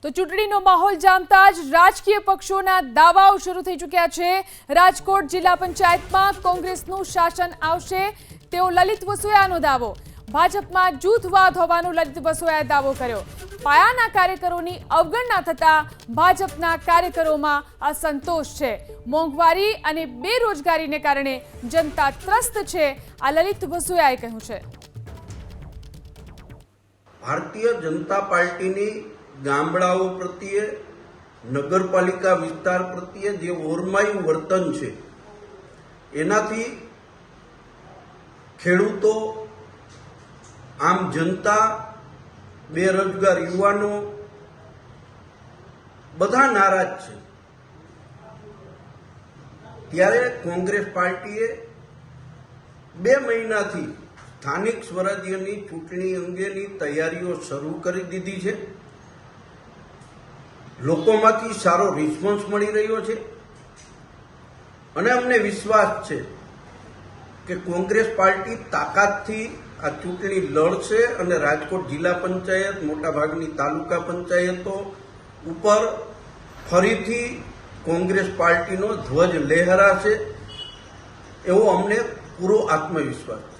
તો ચૂંટણીનો માહોલ જામતા જ રાજકીય પક્ષોના દાવાઓ શરૂ થઈ ચૂક્યા છે। રાજકોટ જિલ્લા પંચાયતમાં કોંગ્રેસનું શાસન આવશે તેવો લલિત વસોયાનો દાવો। ભાજપમાં જૂથવાદ હોવાનો લલિત વસોયાએ દાવો કર્યો। પાયાના કાર્યકરોની અવગણના થતા ભાજપના કાર્યકરોમાં અસંતોષ છે। મોંઘવારી અને બેરોજગારીને કારણે જનતા ત્રસ્ત છે, આ લલિત વસોયાએ કહ્યું છે। ભારતીય જનતા પાર્ટીની ગામડાઓ પ્રત્યે નગરપાલિકા વિસ્તાર પ્રત્યે જે ઓરમાયું વર્તન છે એનાથી ખેડૂતો, આમ જનતા, બેરોજગાર યુવાનો બધા નારાજ છે। ત્યારે કોંગ્રેસ પાર્ટીએ 2 મહિનાથી સ્થાનિક સ્વરાજ્યની ચૂંટણી અંગેની તૈયારીઓ શરૂ કરી દીધી છે। લોકોમાંથી સારો રિસ્પોન્સ મળી રહ્યો છે અને અમને વિશ્વાસ છે કે કોંગ્રેસ પાર્ટી તાકાતથી આ ચૂંટણી લડશે અને રાજકોટ જિલ્લા પંચાયત, મોટાભાગની તાલુકા પંચાયતો ઉપર ફરીથી કોંગ્રેસ પાર્ટીનો ધ્વજ લહેરાશે એવો અમને પૂરો આત્મવિશ્વાસ છે।